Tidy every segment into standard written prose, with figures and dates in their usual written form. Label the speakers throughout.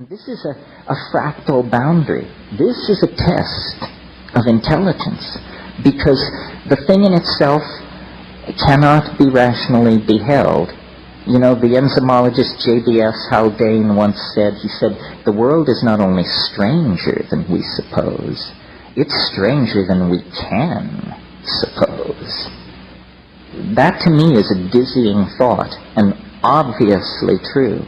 Speaker 1: And this is a fractal boundary. This is a test of intelligence, because the thing in itself cannot be rationally beheld. You know, the enzymologist J.B.S. Haldane once said, he said, the world is not only stranger than we suppose, it's stranger than we can suppose. That to me is a dizzying thought, and obviously true.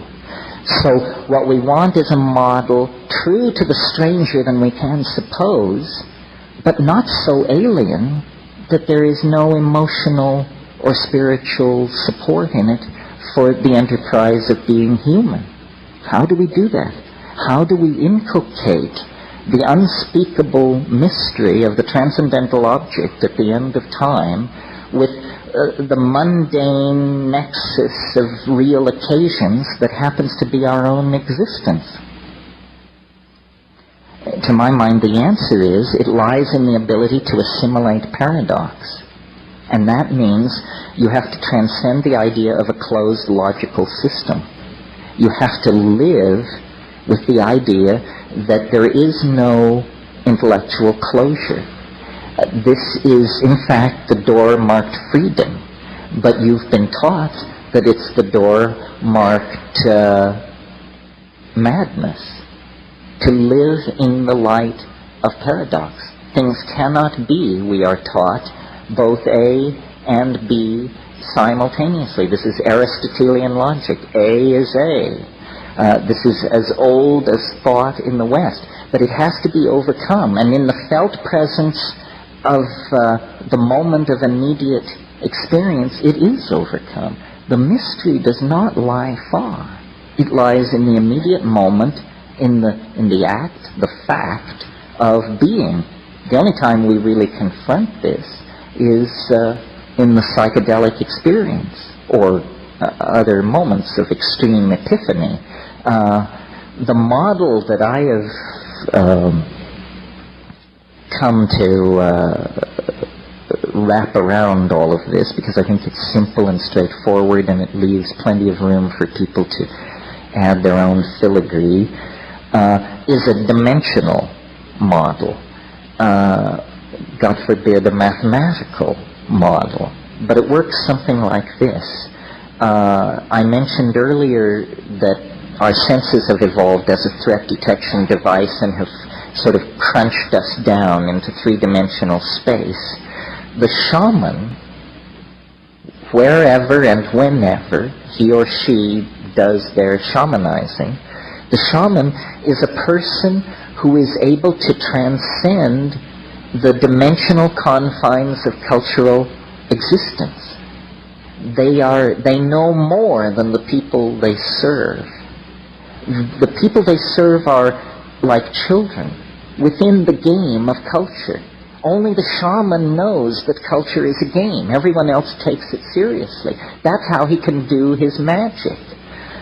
Speaker 1: So what we want is a model true to the stranger than we can suppose, but not so alien that there is no emotional or spiritual support in it for the enterprise of being human. How do we do that? How do we inculcate the unspeakable mystery of the transcendental object at the end of time with the mundane nexus of real occasions that happens to be our own existence? To my mind, the answer is it lies in the ability to assimilate paradox. And that means you have to transcend the idea of a closed logical system. You have to live with the idea that there is no intellectual closure. This is, in fact, the door marked freedom, but you've been taught that it's the door marked madness. To live in the light of paradox. Things cannot be, we are taught, both A and B simultaneously. This is Aristotelian logic. A is A. This is as old as thought in the West, but it has to be overcome. And in the felt presence of the moment of immediate experience, it is overcome. The mystery does not lie far. It lies in the immediate moment, in the act, the fact of being. The only time we really confront this is in the psychedelic experience or other moments of extreme epiphany. The model that I have come to wrap around all of this, because I think it's simple and straightforward and it leaves plenty of room for people to add their own filigree, is a dimensional model. God forbid, a mathematical model. But it works something like this. I mentioned earlier that our senses have evolved as a threat detection device and have sort of crunched us down into three-dimensional space. The shaman, wherever and whenever he or she does their shamanizing, the shaman is a person who is able to transcend the dimensional confines of cultural existence. They know more than the people they serve. The people they serve are like children within the game of culture. Only the shaman knows that culture is a game. Everyone else takes it seriously. That's how he can do his magic.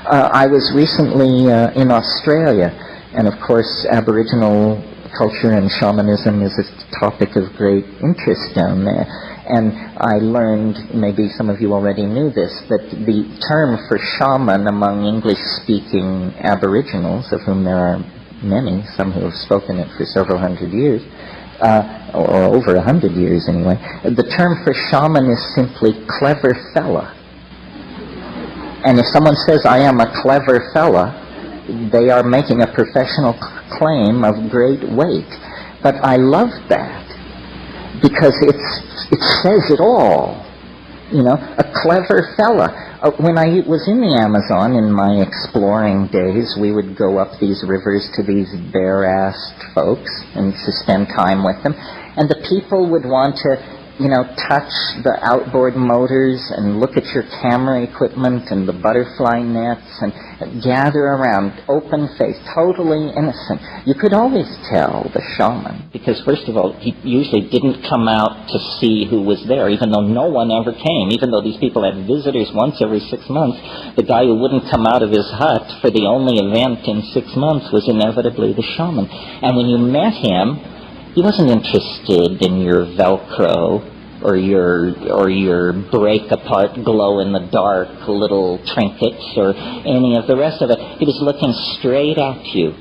Speaker 1: I was recently in Australia, and of course Aboriginal culture and shamanism is a topic of great interest down there. And I learned, maybe some of you already knew this, that the term for shaman among English-speaking Aboriginals, of whom there are many, some who have spoken it for several hundred years, or over 100 years anyway, the term for shaman is simply clever fella. And if someone says, I am a clever fella, they are making a professional claim of great weight. But I love that, because it says it all. You know, a clever fella. When I was in the Amazon in my exploring days, we would go up these rivers to these bare-assed folks and to spend time with them. And the people would want to, touch the outboard motors and look at your camera equipment and the butterfly nets and gather around, open-faced, totally innocent. You could always tell the shaman, because first of all, he usually didn't come out to see who was there, even though no one ever came. Even though these people had visitors once every 6 months, the guy who wouldn't come out of his hut for the only event in 6 months was inevitably the shaman. And when you met him, he wasn't interested in your Velcro or your break apart glow in the dark little trinkets or any of the rest of it. He was looking straight at you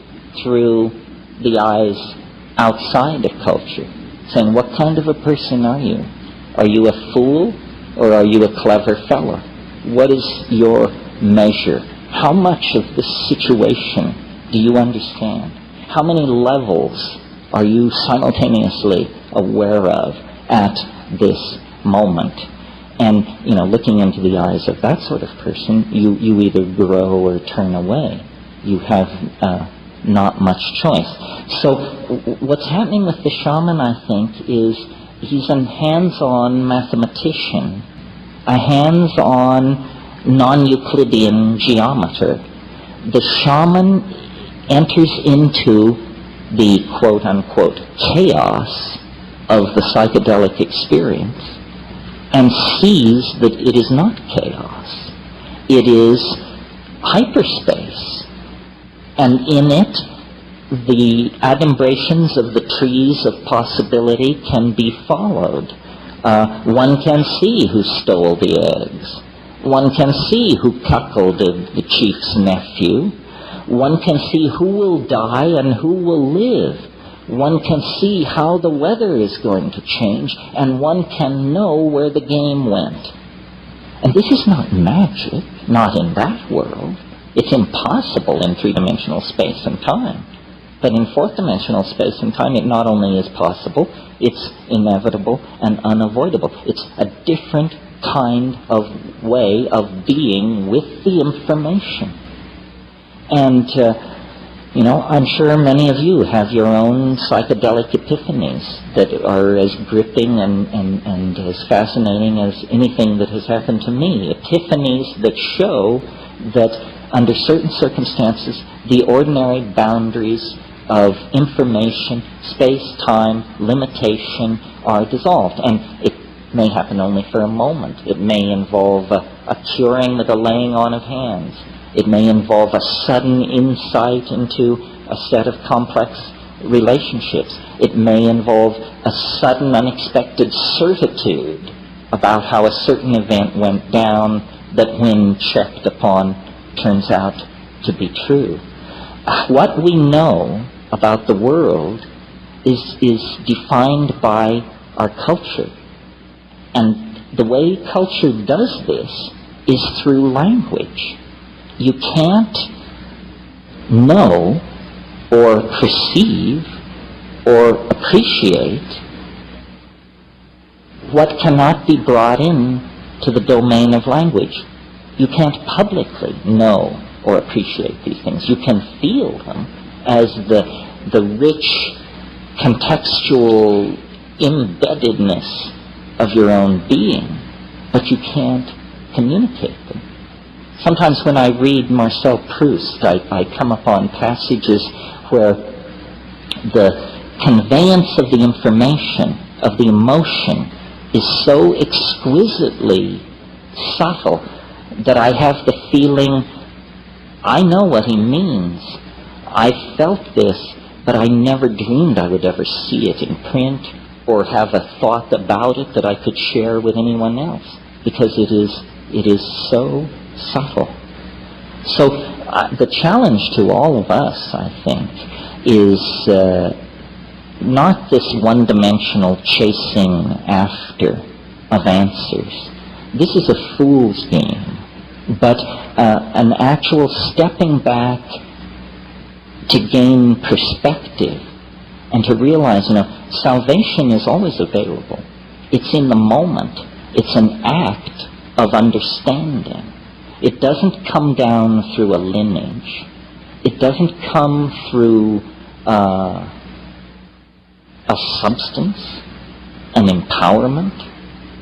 Speaker 1: through the eyes outside of culture, saying, what kind of a person are you? Are you a fool or are you a clever fellow? What is your measure? How much of this situation do you understand? How many levels are you simultaneously aware of at this moment? And, looking into the eyes of that sort of person, you either grow or turn away. You have not much choice. So what's happening with the shaman, I think, is he's a hands-on mathematician, a hands-on non-Euclidean geometer. The shaman enters into the quote-unquote chaos of the psychedelic experience and sees that it is not chaos. It is hyperspace. And in it, the adumbrations of the trees of possibility can be followed. One can see who stole the eggs. One can see who cuckolded the chief's nephew. One can see who will die and who will live. One can see how the weather is going to change, and one can know where the game went. And this is not magic, not in that world. It's impossible in three-dimensional space and time. But in fourth-dimensional space and time, it not only is possible, it's inevitable and unavoidable. It's a different kind of way of being with the information. And, I'm sure many of you have your own psychedelic epiphanies that are as gripping and as fascinating as anything that has happened to me. Epiphanies that show that under certain circumstances, the ordinary boundaries of information, space, time, limitation are dissolved. And it may happen only for a moment. It may involve a curing with a laying on of hands. It may involve a sudden insight into a set of complex relationships. It may involve a sudden unexpected certitude about how a certain event went down that when checked upon turns out to be true. What we know about the world is defined by our culture. And the way culture does this is through language. You can't know or perceive or appreciate what cannot be brought in to the domain of language. You can't publicly know or appreciate these things. You can feel them as the rich contextual embeddedness of your own being, but you can't communicate them. Sometimes when I read Marcel Proust, I come upon passages where the conveyance of the information, of the emotion, is so exquisitely subtle that I have the feeling, I know what he means. I felt this, but I never dreamed I would ever see it in print or have a thought about it that I could share with anyone else, because it is so subtle. So the challenge to all of us, I think, is not this one-dimensional chasing after of answers. This is a fool's game, but an actual stepping back to gain perspective and to realize, salvation is always available. It's in the moment. It's an act of understanding. It doesn't come down through a lineage. It doesn't come through a substance, an empowerment,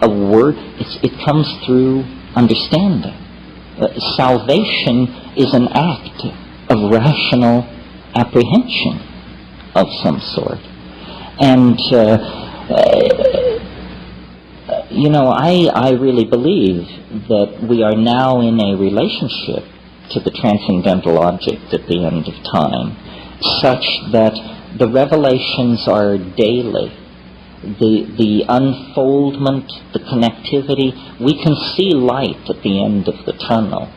Speaker 1: a word. It comes through understanding. Salvation is an act of rational apprehension of some sort. And, I really believe that we are now in a relationship to the transcendental object at the end of time, such that the revelations are daily, the unfoldment, the connectivity, we can see light at the end of the tunnel.